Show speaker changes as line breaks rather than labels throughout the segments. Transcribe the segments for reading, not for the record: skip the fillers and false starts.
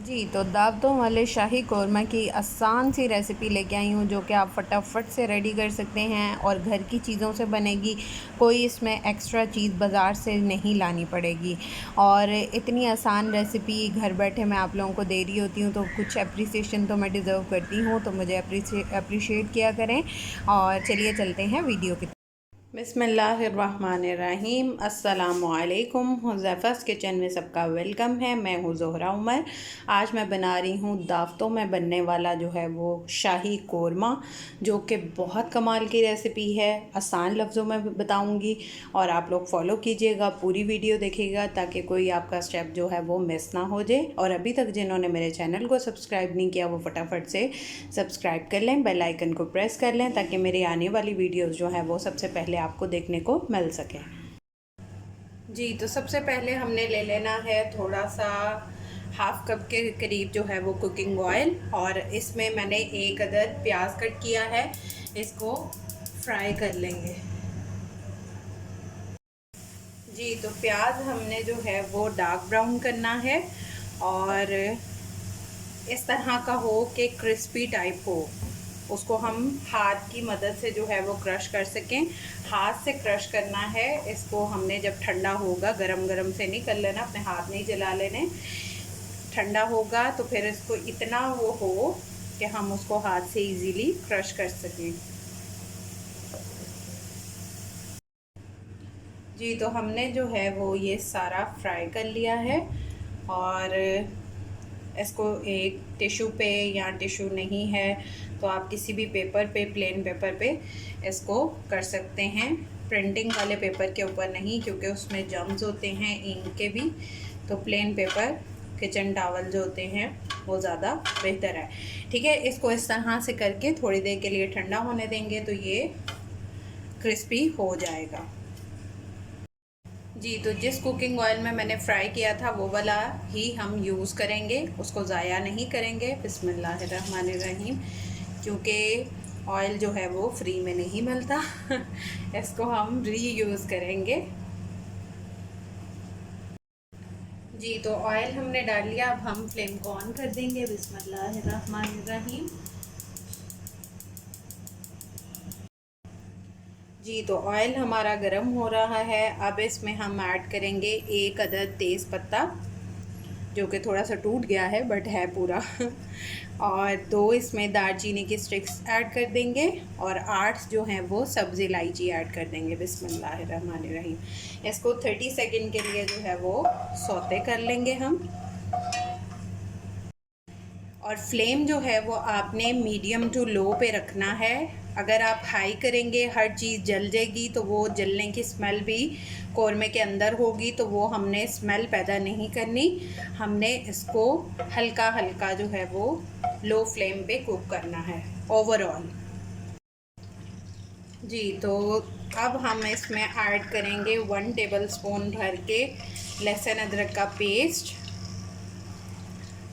जी, तो दावतों वाले शाही कौरमा की आसान सी रेसिपी लेके आई हूँ, जो कि आप फटाफट से रेडी कर सकते हैं और घर की चीज़ों से बनेगी। कोई इसमें एक्स्ट्रा चीज़ बाज़ार से नहीं लानी पड़ेगी और इतनी आसान रेसिपी घर बैठे मैं आप लोगों को दे रही होती हूँ, तो कुछ एप्रिसिएशन तो मैं डिज़र्व करती हूँ, तो मुझे अप्रिशिएट किया करें। और चलिए चलते हैं वीडियो की। बिस्मिल्लाहिर्रहमानिर्रहीम, अस्सलामुअलैकुम। हुज़ैफ़ा's किचन में सबका वेलकम है। मैं हूँ ज़ोहरा उमर। आज मैं बना रही हूँ दावतों में बनने वाला जो है वो शाही कोरमा, जो कि बहुत कमाल की रेसिपी है। आसान लफ्ज़ों में बताऊँगी और आप लोग फॉलो कीजिएगा, पूरी वीडियो देखिएगा ताकि कोई आपका स्टेप जो है वो मिस ना हो जाए। और अभी तक जिन्होंने मेरे चैनल को सब्सक्राइब नहीं किया वो फटाफट से सब्सक्राइब कर लें, बेल आइकन को प्रेस कर लें ताकि मेरी आने वाली वीडियोज़ जो है वो सबसे पहले आपको देखने को मिल सके। जी, तो सबसे पहले हमने ले लेना है थोड़ा सा हाफ़ कप के करीब जो है वो कुकिंग ऑयल, और इसमें मैंने एक अदर प्याज कट किया है, इसको फ्राई कर लेंगे। जी, तो प्याज हमने जो है वो डार्क ब्राउन करना है और इस तरह का हो कि क्रिस्पी टाइप हो, उसको हम हाथ की मदद से जो है वो क्रश कर सकें। हाथ से क्रश करना है इसको हमने, जब ठंडा होगा, गरम गरम से नहीं कर लेना, अपने हाथ नहीं जला लेने। ठंडा होगा तो फिर इसको इतना वो हो कि हम उसको हाथ से इजीली क्रश कर सकें। जी, तो हमने जो है वो ये सारा फ्राई कर लिया है और इसको एक टिशू पे, या टिशू नहीं है तो आप किसी भी पेपर पे, प्लेन पेपर पे इसको कर सकते हैं। प्रिंटिंग वाले पेपर के ऊपर नहीं, क्योंकि उसमें जर्म्स होते हैं इंक के भी। तो प्लेन पेपर, किचन टॉवल जो होते हैं वो ज़्यादा बेहतर है। ठीक है, इसको इस तरह से करके थोड़ी देर के लिए ठंडा होने देंगे तो ये क्रिस्पी हो जाएगा। जी, तो जिस कुकिंग ऑयल में मैंने फ्राई किया था वो वाला ही हम यूज़ करेंगे, उसको ज़ाया नहीं करेंगे। बिस्मिल्लाहिर्रहमानिर्रहीम। क्योंकि ऑयल जो है वो फ्री में नहीं मिलता इसको हम री यूज़ करेंगे। जी, तो ऑयल हमने डाल लिया, अब हम फ्लेम को ऑन कर देंगे। बिस्मिल्लाहिर्रहमानिर्रहीम। जी, तो ऑयल हमारा गर्म हो रहा है। अब इसमें हम ऐड करेंगे एक अदद तेज़ पत्ता, जो कि थोड़ा सा टूट गया है बट है पूरा और 2 इसमें दालचीनी की स्टिक्स ऐड कर देंगे और 8 जो हैं वो सब्ज़ इलायची ऐड कर देंगे। बिस्मिल्लाहिर्रहमानिर्रहीम। इसको 30 सेकंड के लिए जो है वो सौते कर लेंगे हम। और फ्लेम जो है वो आपने मीडियम टू लो पे रखना है। अगर आप हाई करेंगे हर चीज़ जल जाएगी, तो वो जलने की स्मेल भी कौरमे के अंदर होगी, तो वो हमने स्मेल पैदा नहीं करनी। हमने इसको हल्का हल्का जो है वो लो फ्लेम पे कुक करना है ओवरऑल। जी, तो अब हम इसमें ऐड करेंगे 1 टेबलस्पून भर के लहसुन अदरक का पेस्ट।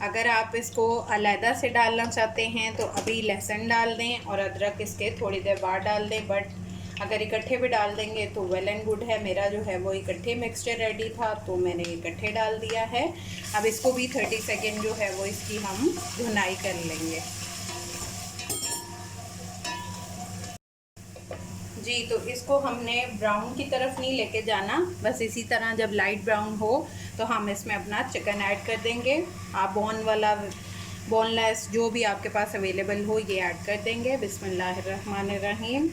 अगर आप इसको अलहदा से डालना चाहते हैं तो अभी लहसुन डाल दें और अदरक इसके थोड़ी देर बाद डाल दें, बट अगर इकट्ठे भी डाल देंगे तो वेल एंड गुड है। मेरा जो है वो इकट्ठे मिक्सचर रेडी था तो मैंने इकट्ठे डाल दिया है। अब इसको भी 30 सेकेंड जो है वो इसकी हम भुनाई कर लेंगे। जी, तो इसको हमने ब्राउन की तरफ नहीं लेके जाना, बस इसी तरह जब लाइट ब्राउन हो तो हम इसमें अपना चिकन ऐड कर देंगे। आप बोन वाला, बोनलेस, जो भी आपके पास अवेलेबल हो ये ऐड कर देंगे। बिस्मिल्लाहिर्रहमानिर्रहीम।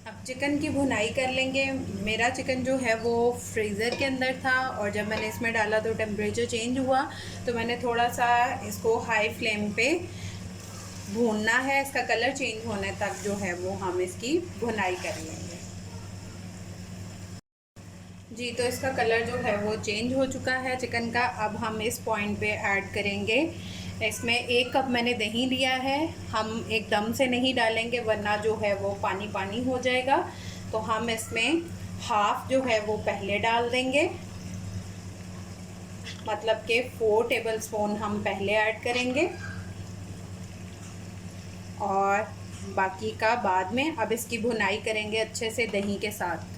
अब चिकन की भुनाई कर लेंगे। मेरा चिकन जो है वो फ्रीज़र के अंदर था और जब मैंने इसमें डाला तो टेम्परेचर चेंज हुआ, तो मैंने थोड़ा सा इसको हाई फ्लेम पे भूनना है। इसका कलर चेंज होने तक जो है वो हम इसकी भुनाई कर लेंगे। जी, तो इसका कलर जो है वो चेंज हो चुका है चिकन का। अब हम इस पॉइंट पे ऐड करेंगे, इसमें 1 कप मैंने दही लिया है। हम एकदम से नहीं डालेंगे वरना जो है वो पानी पानी हो जाएगा, तो हम इसमें हाफ़ जो है वो पहले डाल देंगे, मतलब कि 4 टेबलस्पून हम पहले ऐड करेंगे और बाकी का बाद में। अब इसकी भुनाई करेंगे अच्छे से दही के साथ।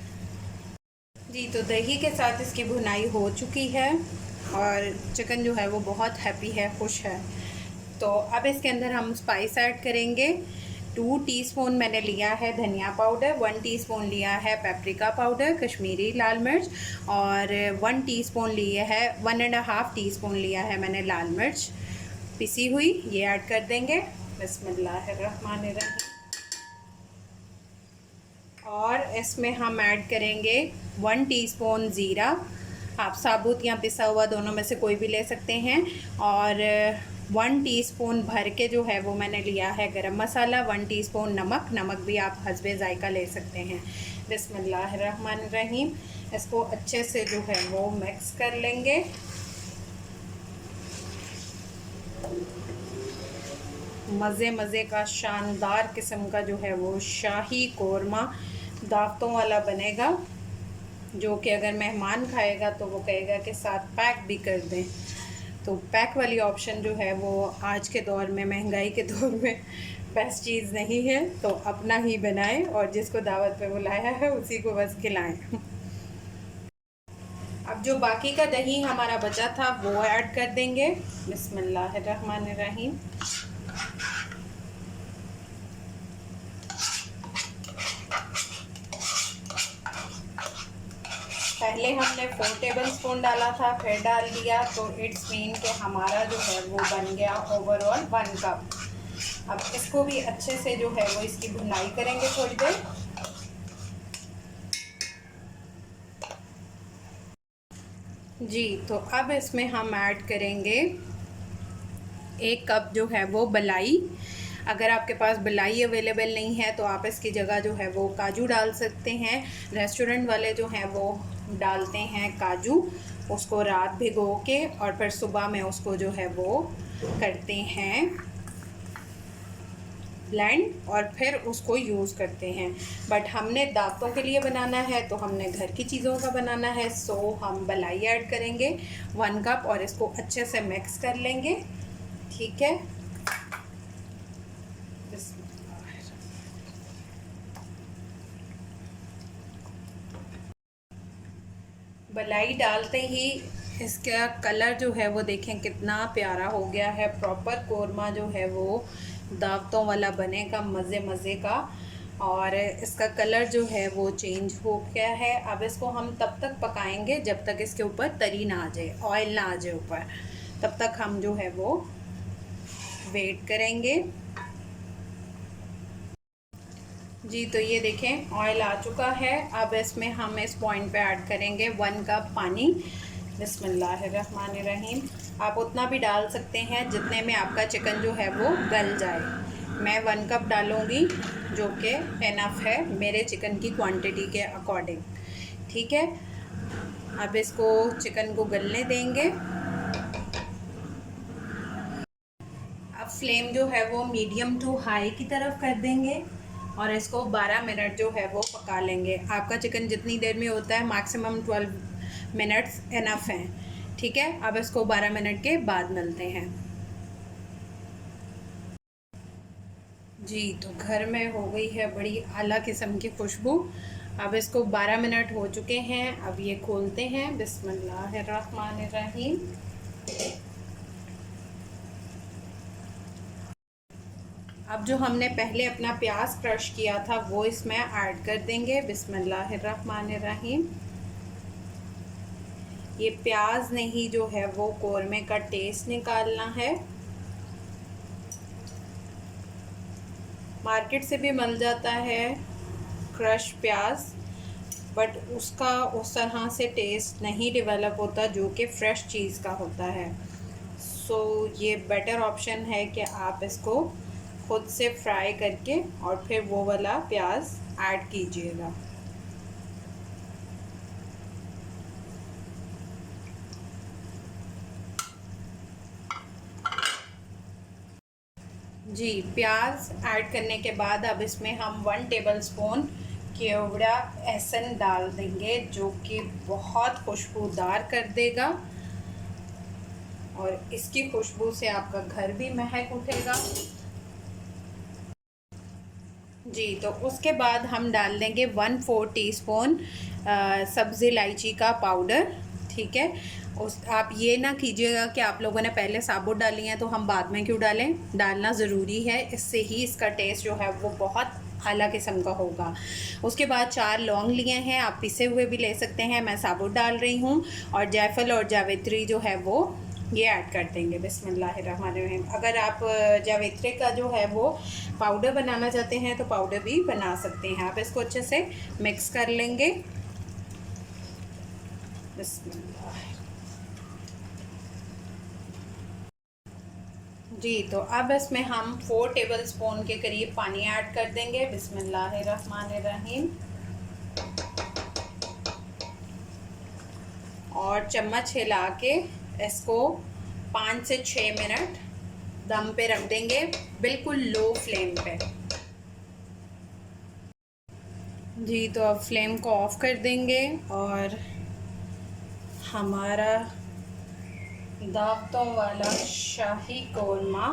जी, तो दही के साथ इसकी भुनाई हो चुकी है। और चिकन जो है वो बहुत हैप्पी है, खुश है। तो अब इसके अंदर हम स्पाइस ऐड करेंगे। 2 टीस्पून मैंने लिया है धनिया पाउडर, 1 टीस्पून लिया है पेपरिका पाउडर कश्मीरी लाल मिर्च, और 1 टीस्पून लिए है, 1.5 टीस्पून लिया है मैंने लाल मिर्च पिसी हुई, ये ऐड कर देंगे। बिस्मिल्लाहिर्रहमानिर्रहीम। और इसमें हम ऐड करेंगे 1 टीस्पून ज़ीरा, आप साबुत या पिसा हुआ दोनों में से कोई भी ले सकते हैं। और 1 टीस्पून भर के जो है वो मैंने लिया है गरम मसाला, 1 टीस्पून नमक, नमक भी आप हस्बे ज़ायका ले सकते हैं। बिस्मिल्लाहिर्रहमानिर्रहीम। इसको अच्छे से जो है वो मिक्स कर लेंगे। मज़े मज़े का शानदार किस्म का जो है वो शाही कोरमा दावतों वाला बनेगा, जो कि अगर मेहमान खाएगा तो वो कहेगा कि साथ पैक भी कर दें। तो पैक वाली ऑप्शन जो है वो आज के दौर में, महंगाई के दौर में बेस्ट चीज़ नहीं है। तो अपना ही बनाएं और जिसको दावत पे बुलाया है उसी को बस खिलाएं। अब जो बाकी का दही हमारा बचा था वो ऐड कर देंगे। बिस्मिल्लाहिर्रहमानिर्रहीम। पहले हमने 4 टेबल स्पून डाला था, फिर डाल दिया, तो इट्स मीन कि हमारा जो है वो बन गया ओवरऑल 1 कप। अब इसको भी अच्छे से जो है वो इसकी भुनाई करेंगे थोड़ी देर। जी, तो अब इसमें हम ऐड करेंगे 1 कप जो है वो मलाई। अगर आपके पास मलाई अवेलेबल नहीं है तो आप इसकी जगह जो है वो काजू डाल सकते हैं। रेस्टोरेंट वाले जो हैं वो डालते हैं काजू, उसको रात भिगो के और फिर सुबह में उसको जो है वो करते हैं ब्लेंड और फिर उसको यूज़ करते हैं। बट हमने दावतों के लिए बनाना है तो हमने घर की चीज़ों का बनाना है, सो हम मलाई ऐड करेंगे 1 कप और इसको अच्छे से मिक्स कर लेंगे। ठीक है, मलाई डालते ही इसका कलर जो है वो देखें कितना प्यारा हो गया है। प्रॉपर कोरमा जो है वो दावतों वाला बनेगा, मज़े मज़े का। और इसका कलर जो है वो चेंज हो गया है। अब इसको हम तब तक पकाएंगे जब तक इसके ऊपर तरी ना आ जाए, ऑयल ना आ जाए ऊपर, तब तक हम जो है वो वेट करेंगे। जी, तो ये देखें ऑयल आ चुका है। अब इसमें हम इस पॉइंट पे ऐड करेंगे 1 कप पानी। बिस्मिल्लाहिर्रहमानिर्रहीम। आप उतना भी डाल सकते हैं जितने में आपका चिकन जो है वो गल जाए। मैं 1 कप डालूँगी जो कि इनफ है मेरे चिकन की क्वांटिटी के अकॉर्डिंग। ठीक है, अब इसको चिकन को गलने देंगे। अब फ्लेम जो है वो मीडियम टू हाई की तरफ कर देंगे और इसको 12 मिनट जो है वो पका लेंगे। आपका चिकन जितनी देर में होता है मैक्सिमम 12 मिनट्स इनफ हैं। ठीक है, अब इसको 12 मिनट के बाद मिलते हैं। जी, तो घर में हो गई है बड़ी आला किस्म की खुशबू। अब इसको 12 मिनट हो चुके हैं, अब ये खोलते हैं। बिस्मिल्लाहिर्रहमानिर्रहीम। अब जो हमने पहले अपना प्याज क्रश किया था वो इसमें ऐड कर देंगे। बिस्मिल्लाहिर्रहमानिर्रहीम। ये प्याज ने ही जो है वो कोरमे का टेस्ट निकालना है। मार्केट से भी मिल जाता है क्रश प्याज, बट उसका उस तरह से टेस्ट नहीं डेवलप होता जो कि फ़्रेश चीज़ का होता है। सो ये बेटर ऑप्शन है कि आप इसको खुद से फ्राई करके और फिर वो वाला प्याज ऐड कीजिएगा। जी, प्याज ऐड करने के बाद अब इसमें हम 1 टेबलस्पून केवड़ा एहसन डाल देंगे जो कि बहुत खुशबूदार कर देगा और इसकी खुशबू से आपका घर भी महक उठेगा। जी, तो उसके बाद हम डाल देंगे 1/4 टीस्पून सब्ज़ी इलायची का पाउडर। ठीक है, उस आप ये ना कीजिएगा कि आप लोगों ने पहले साबुत डाली हैं तो हम बाद में क्यों डालें, डालना ज़रूरी है, इससे ही इसका टेस्ट जो है वो बहुत आला किस्म का होगा। उसके बाद 4 लौंग लिए हैं, आप पिसे हुए भी ले सकते हैं, मैं साबुत डाल रही हूँ। और जायफल और जावित्री जो है वो ये ऐड कर देंगे। बिस्मिल्लाहिर्रहमानिर्रहीम। अगर आप जावित्री का जो है वो पाउडर बनाना चाहते हैं तो पाउडर भी बना सकते हैं। आप इसको अच्छे से मिक्स कर लेंगे। बिस्मिल्लाह जी। तो अब इसमें हम 4 टेबलस्पून के करीब पानी ऐड कर देंगे। बिस्मिल्लाहिर्रहमानिर्रहीम। और चम्मच हिला के इसको 5 से 6 मिनट दम पे रख देंगे, बिल्कुल लो फ्लेम पे। जी। तो अब फ्लेम को ऑफ कर देंगे और हमारा दावतों वाला शाही कोरमा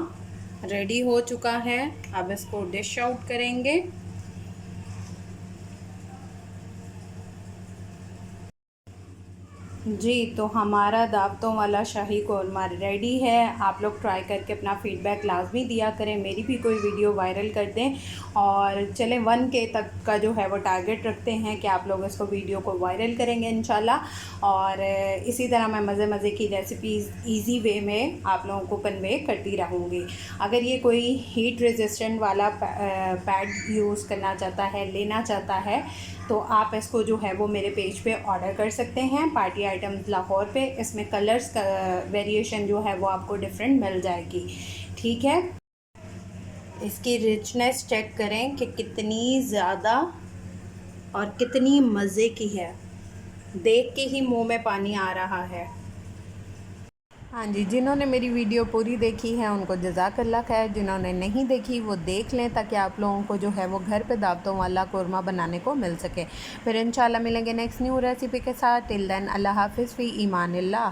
रेडी हो चुका है। अब इसको डिश आउट करेंगे। जी। तो हमारा दावतों वाला शाही कोरमा रेडी है। आप लोग ट्राई करके अपना फ़ीडबैक लाजमी दिया करें, मेरी भी कोई वीडियो वायरल कर दें। और चलें 1K तक का जो है वो टारगेट रखते हैं कि आप लोग इसको वीडियो को वायरल करेंगे इंशाल्लाह। और इसी तरह मैं मज़े मज़े की रेसिपीज़ इजी वे में आप लोगों को कन्वे करती रहूँगी। अगर ये कोई हीट रेजिस्टेंट वाला पैड यूज़ करना चाहता है, लेना चाहता है, तो आप इसको जो है वो मेरे पेज पे ऑर्डर कर सकते हैं, पार्टी आइटम्स लाहौर पे। इसमें कलर्स का वेरिएशन जो है वो आपको डिफरेंट मिल जाएगी। ठीक है। इसकी रिचनेस चेक करें कि कितनी ज़्यादा और कितनी मज़े की है, देख के ही मुंह में पानी आ रहा है। हाँ जी, जिन्होंने मेरी वीडियो पूरी देखी है उनको जज़ाकल्लाह खैर, जिन्होंने नहीं देखी वो देख लें ताकि आप लोगों को जो है वो घर पे दावतों वाला कोरमा बनाने को मिल सके। फिर इंशाल्लाह मिलेंगे नेक्स्ट न्यू रेसिपी के साथ। टिल देन अल्लाह हाफ़िज़ फ़ी ईमानिल्लाह।